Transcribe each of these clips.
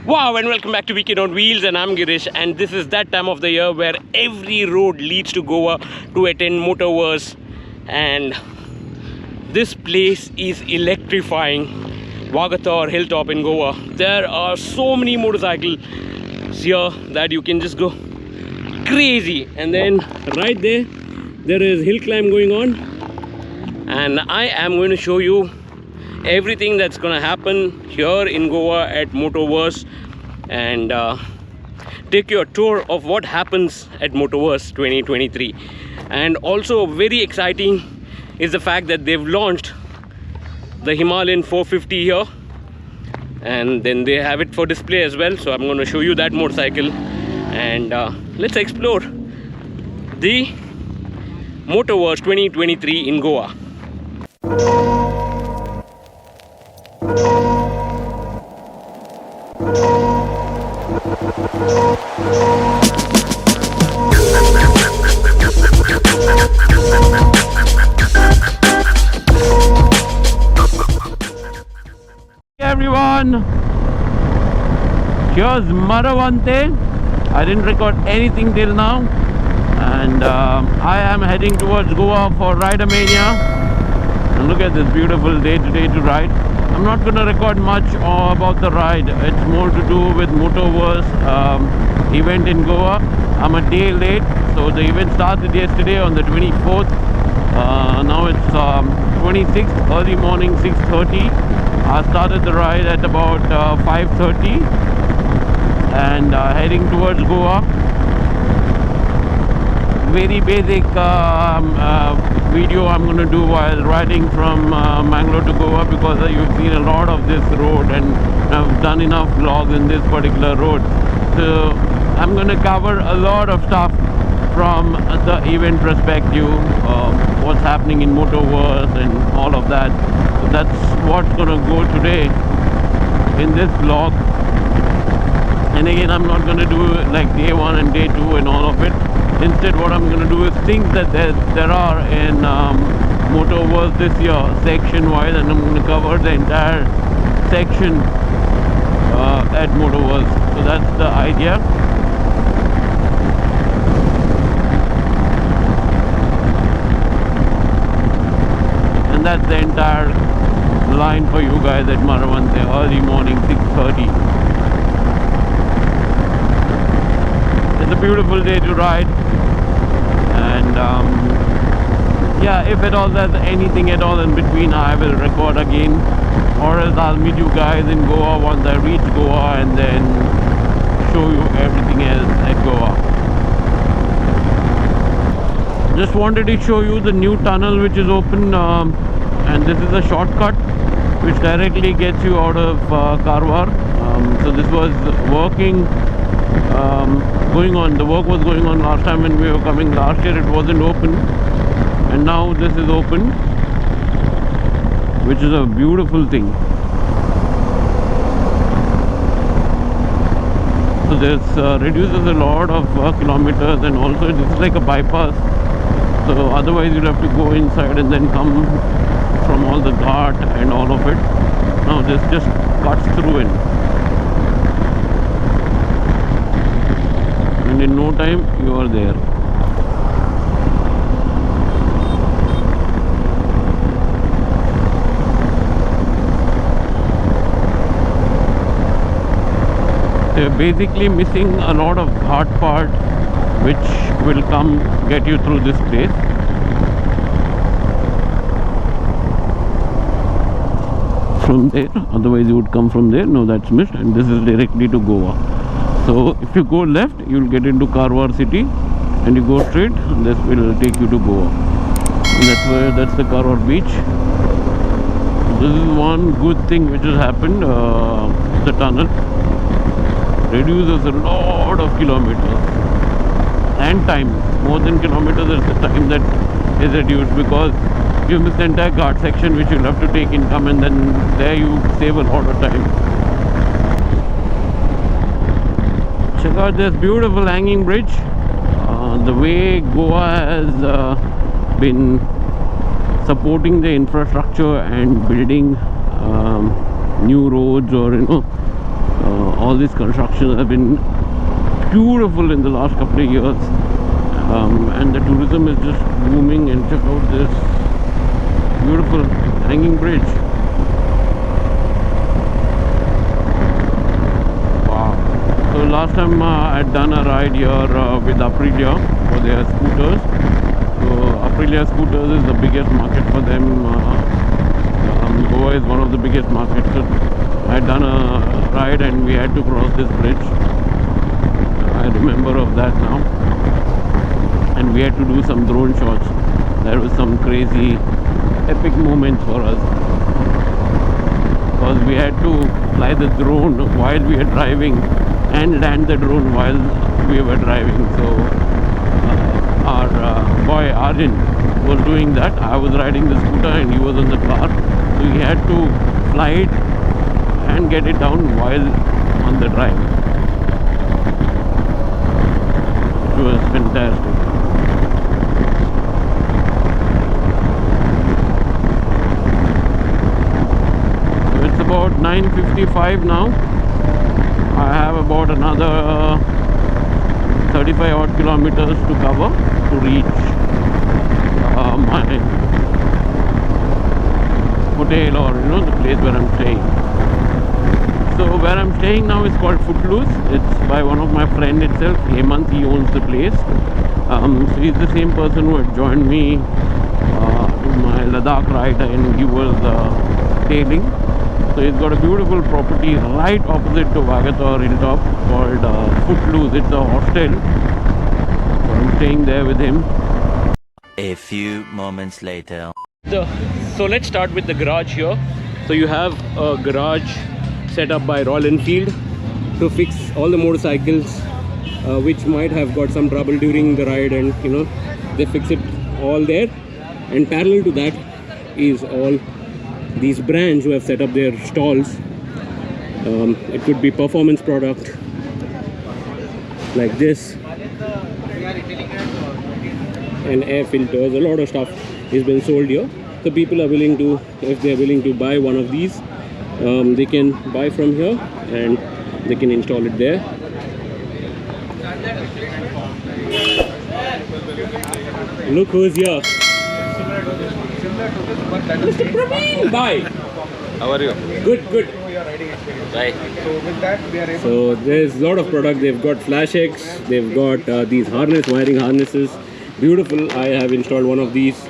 Wow, and welcome back to Weekend on Wheels, and I'm Girish, and this is that time of the year where every road leads to Goa to attend Motorverse, and this place is electrifying. Wagator Hilltop in Goa. There are so many motorcycles here that you can just go crazy, and then right there is hill climb going on, and I am going to show you everything that's gonna happen here in Goa at Motorverse, and take you a tour of what happens at Motorverse 2023. And also very exciting is the fact that they've launched the Himalayan 450 here, and then they have it for display as well. So I'm going to show you that motorcycle, and let's explore the Motorverse 2023 in Goa. Everyone, here's Maravante. I didn't record anything till now, and I am heading towards Goa for Ridermania. And look at this beautiful day today to ride. I'm not going to record much about the ride. It's more to do with Motorverse event in Goa. I'm a day late, so the event started yesterday on the 24th. Now it's 26th, early morning, 6:30. I started the ride at about 5:30 and heading towards Goa. Very basic video I'm going to do while riding from Mangalore to Goa, because you've seen a lot of this road and I've done enough vlogs in this particular road. So I'm going to cover a lot of stuff from the event perspective, what's happening in Motorverse and all of that. So that's what's going to go today in this vlog. And again, I'm not going to do like day 1 and day 2 and all of it. Instead, what I'm going to do is things that there are in Motorverse this year, section wise, and I'm going to cover the entire section at Motorverse. So that's the idea. And that's the entire line for you guys at Maravante, early morning, 6:30. It's a beautiful day to ride, and yeah, if at all there's anything at all in between, I will record again, or else I'll meet you guys in Goa once I reach Goa and then show you everything else at Goa. Just wanted to show you the new tunnel which is open, and this is a shortcut which directly gets you out of Karwar. So this was working, going on. The work was going on last time when we were coming. Last year it wasn't open, and now this is open, which is a beautiful thing. So this reduces a lot of kilometers, and also it's like a bypass. So otherwise you'll have to go inside and then come from all the ghat and all of it. Now this just cuts through in, and in no time you are there. They're basically missing a lot of hard part, which will come get you through this place. From there, otherwise you would come from there. No, that's missed, and this is directly to Goa. So if you go left, you'll get into Karwar city, and you go straight, this will take you to Goa. And that's the Karwar beach. This is one good thing which has happened. The tunnel reduces a lot of kilometers and time. More than kilometers, it's the time that is reduced, because you miss the entire ghat section which you'll have to take income, and then there you save a lot of time. Check out this beautiful hanging bridge. The way Goa has been supporting the infrastructure and building new roads, or all these constructions have been beautiful in the last couple of years, and the tourism is just booming. And check out this beautiful hanging bridge. Wow. So last time I'd done a ride here with Aprilia for their scooters. So Aprilia scooters is the biggest market for them. Goa is one of the biggest markets. So I'd done a ride and we had to cross this bridge. I remember of that now. And we had to do some drone shots. There was some crazy epic moments for us, because we had to fly the drone while we were driving and land the drone while we were driving. So our boy Arjun was doing that. I was riding the scooter and he was on the car, so he had to fly it and get it down while on the drive, which was fantastic. About 9:55 now. I have about another 35 odd kilometers to cover to reach my hotel, or the place where I'm staying. So where I'm staying now is called Footloose. It's by one of my friend itself, Hemant. He owns the place. So he's the same person who had joined me in my Ladakh ride, and he was tailing. So he's got a beautiful property right opposite to Vagator Hilltop called Footloose. It's a hostel. So I'm staying there with him. A few moments later. So let's start with the garage here. So you have a garage set up by Royal Enfield to fix all the motorcycles which might have got some trouble during the ride, and they fix it all there. And parallel to that is all these brands who have set up their stalls. It could be performance product like this, and air filters. A lot of stuff is being sold here. So people are willing to, if they are willing to buy one of these, they can buy from here and they can install it there. Look who's here. Mr. Praveen! Bye! How are you? Good, good. Bye. So with that we are able. So there's a lot of product. They've got Flash X, they've got these wiring harnesses. Beautiful. I have installed one of these.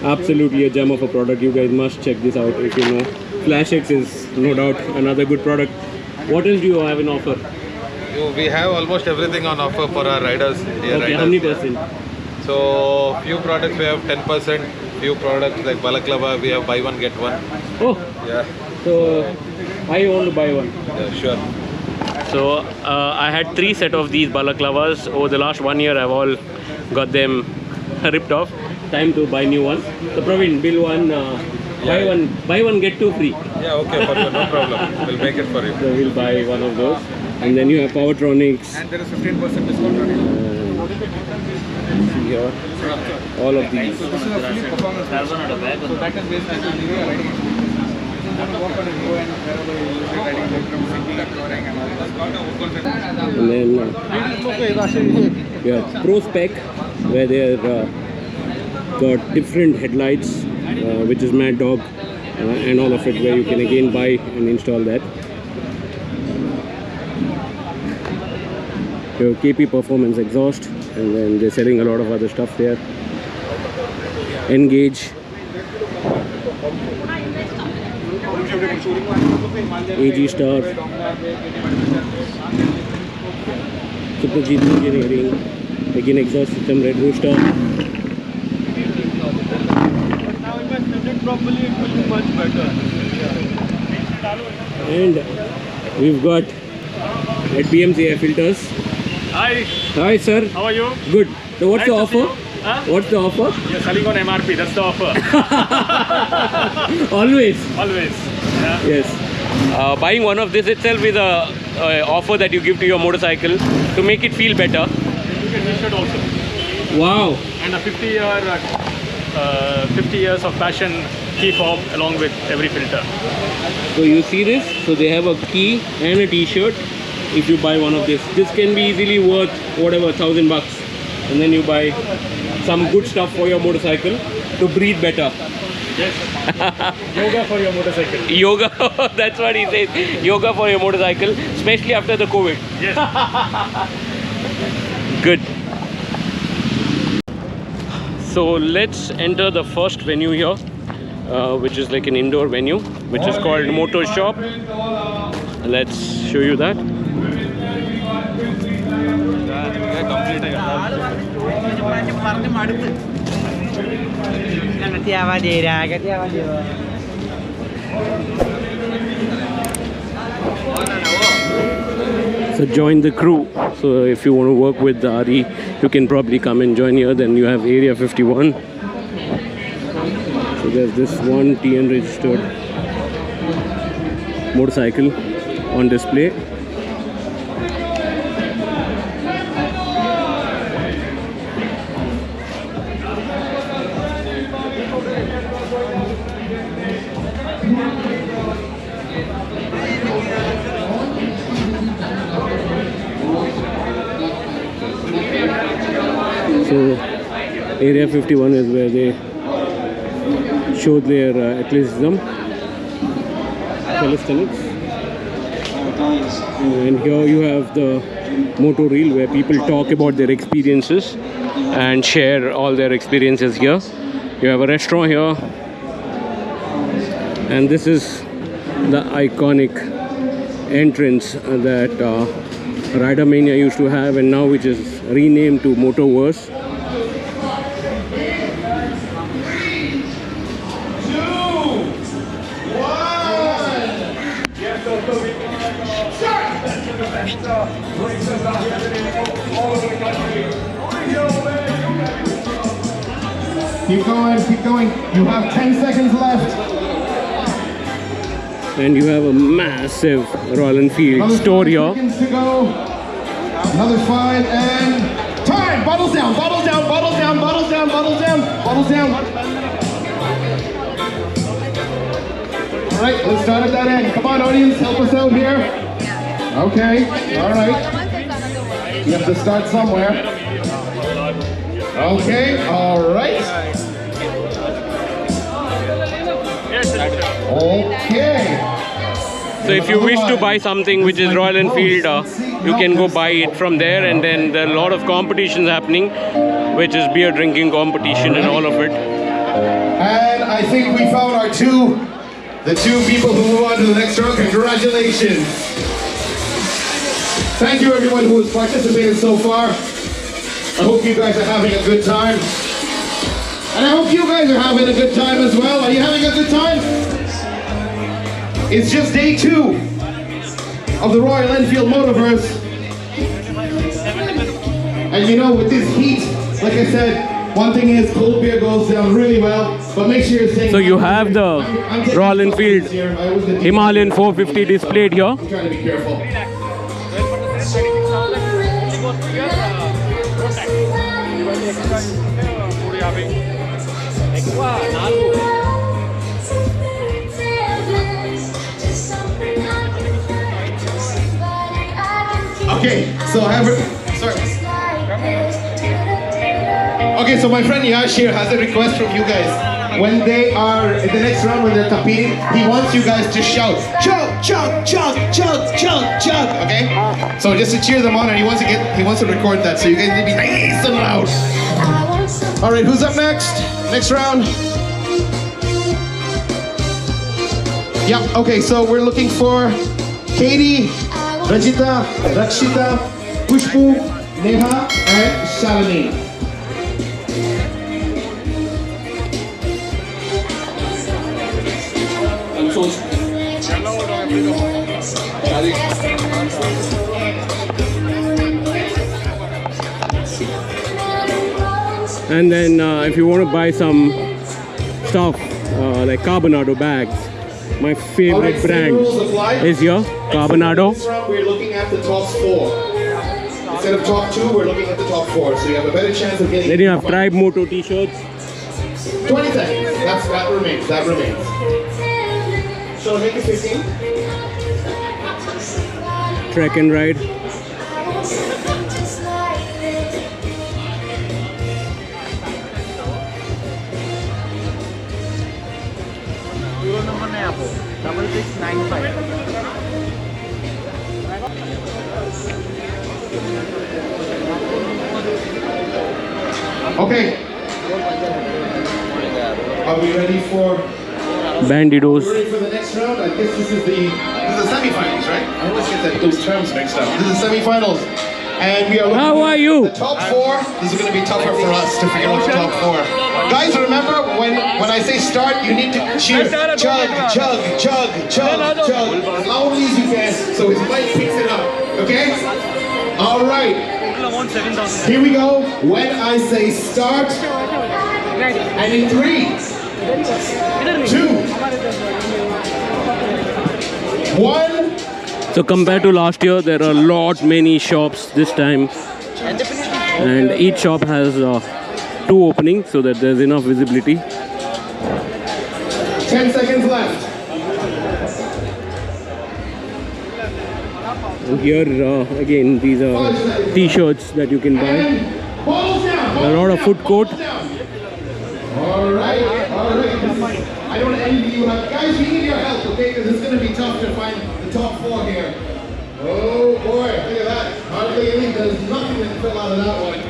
Absolutely a gem of a product. You guys must check this out if you know. Flash X is no doubt another good product. What else do you have in offer? We have almost everything on offer for our riders. Okay, how many percent? So few products we have 10%. Few products like Balaclava we have buy one get one. Oh, Yeah. so I want to buy one. Yeah, sure. So I had 3 set of these balaclavas. Over the last 1 year I've all got them ripped off. Time to buy new ones. So Praveen, bill one, buy one get 2 free. Yeah, okay for you, no problem. We'll make it for you. So we'll buy one of those. And then you have Powertronics. And there is 15% discount on it. See here, all of these. So this is a fully performance bike. So that is basically give you a riding experience. You want to walk on and go and wherever you use it, riding bike from sinking and touring and all that. And then you have Pro Spec, where they're got different headlights, which is Mad Dog, and all of it, where you can again buy and install that. Your KP Performance exhaust, and then they're selling a lot of other stuff there. Engage, AG Star, Superjeet Engineering, again exhaust system, Red Rooster. And we've got at PMC air filters. Hi, Hi sir. how are you? Good. So what's Nice the to see offer? you. Huh? What's the offer? You're selling on MRP, that's the offer. Always. Always. Yeah. Yes. Buying one of this itself is a offer that you give to your motorcycle to make it feel better. You get t-shirt also. Wow. And a 50 years of passion key fob along with every filter. So you see this? So they have a key and a t-shirt if you buy one of this. This can be easily worth whatever, $1,000, and then you buy some good stuff for your motorcycle to breathe better. Yoga for your motorcycle. Yoga, that's what he says. Yoga for your motorcycle, especially after the COVID. Yes. Good. So let's enter the first venue here, which is like an indoor venue, which is called Motor Shop. Let's show you that. So join the crew. So if you want to work with the RE, you can probably come and join here. Then you have Area 51. So there's this one TN registered motorcycle on display. So Area 51 is where they show their calisthenics. And here you have the motor reel where people talk about their experiences and share all their experiences here. You have a restaurant here, and this is the iconic entrance that Rider Mania used to have, and now which is renamed to Motorverse. Keep going, keep going. You have 10 seconds left. And you have a massive Royal Enfield Another store 5 here. seconds to go. Another 5 and time. Bottles down, bottles down, bottles down, bottles down, bottles down, bottles down. All right, let's start at that end. Come on, audience, help us out here. Okay, all right. You have to start somewhere. Okay, all right. Okay. So if you wish to buy something which is Royal Enfield, you can go buy it from there. And then there are a lot of competitions happening, which is beer drinking competition and all of it. And I think we found our the two people who move on to the next round. Congratulations. Thank you everyone who has participated so far. I hope you guys are having a good time. And I hope you guys are having a good time as well. Are you having a good time? It's just day 2 of the Royal Enfield Motorverse. And you know, with this heat, like I said, one thing is cold beer goes down really well, but make sure you're saying. So you have the Royal Enfield Himalayan 450 displayed here. I'm trying to be careful. Okay, so I have sorry. Okay, so my friend Yash here has a request from you guys. When they are in the next round, when they're competing, he wants you guys to shout, chug, chug, chug, chug, chug, chug. Okay? So just to cheer them on, and he wants to record that, so you guys need to be nice and loud. All right, who's up next? Next round. Yeah. Okay, so we're looking for Katie, Rajita, Rakshita, Pushpu, Neha, and Shalini. And then if you want to buy some stuff like Carbonado bags, my favorite brand is here, Carbonado. This round we're looking at the top 4. Instead of top 2, we're looking at the top 4. So you have a better chance of getting. Then you have Tribe Moto t-shirts. 20 seconds. That remains. That remains. Shall I make it 15? trek and ride. Euro number नहीं आपको 6695. Okay. Are we ready for? Bandidos. Ready for the next round? I guess this is the semifinals, right? I always get those terms mixed up. This is the semifinals, and we are. How are you? The top four. This is going to be tougher for us to figure out the top four. Guys, remember when I say start, you need to cheer. Chug, chug, chug, chug, chug, as loudly as you can, so his mic picks it up. Okay? All right. Here we go. When I say start, and in 3, 2, 1. So compared to last year, there are a lot many shops this time, and each shop has 2 openings so that there's enough visibility. 10 seconds left. And here again, these are t-shirts that you can buy. And balls down. A lot of food court. All right. I don't envy you. Guys, we need your help, okay? Because it's going to be tough to find the top 4 here. Oh boy, look at that. Hardly any. There's nothing to fill out of that one.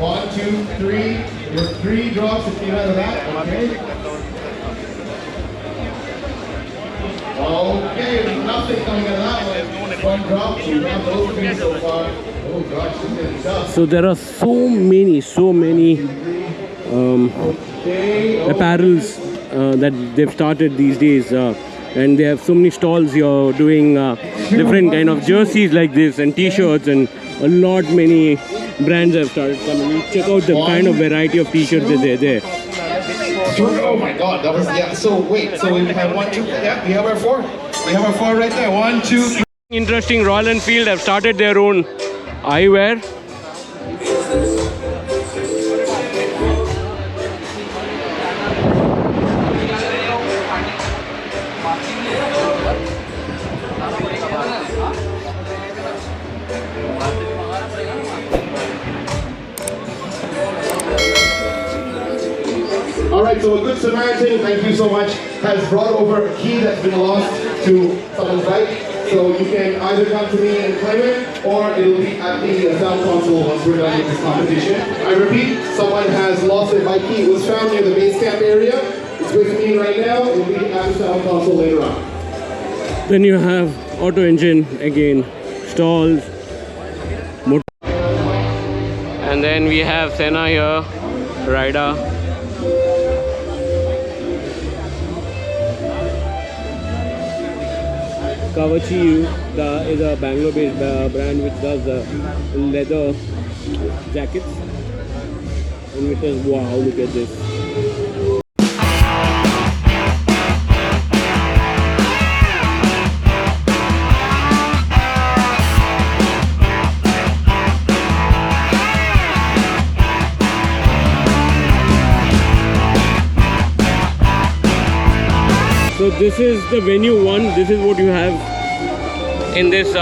1, 2, 3. There's 3 drops if you out of that. Okay. Okay, there's nothing coming out of that one. 1 drop. So we have those 3 so far. Oh gosh, this is getting tough. So there are so many apparels that they've started these days, and they have so many stalls here doing different kind of jerseys like this and t-shirts, and a lot many brands have started coming. Check out the kind of variety of t-shirts that they're there. Oh my god, that was, yeah, so wait, so we have 1, 2, yeah, we have our 4. We have our 4 right there. 1, 2, 3. Interesting, Royal Enfield have started their own eyewear. Alright, so a good Samaritan, thank you so much, has brought over a key that's been lost to someone's bike. So you can either come to me and claim it, or it'll be at the sound console once we're done with this competition. I repeat, someone has lost their bike key. It was found near the base camp area. It's with me right now. It'll be at the sound console later on. Then you have Auto Engine again, stalls, motor. And then we have Sena here, Rida. Kawachi is a Bangalore-based brand which does leather jackets. And it is, wow, look at this. So this is the venue 1. This is what you have in this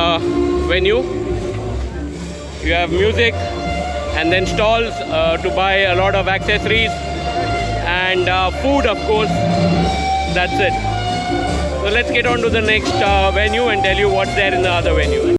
venue. You have music and then stalls to buy a lot of accessories and food, of course. That's it. So let's get on to the next venue and tell you what's there in the other venue.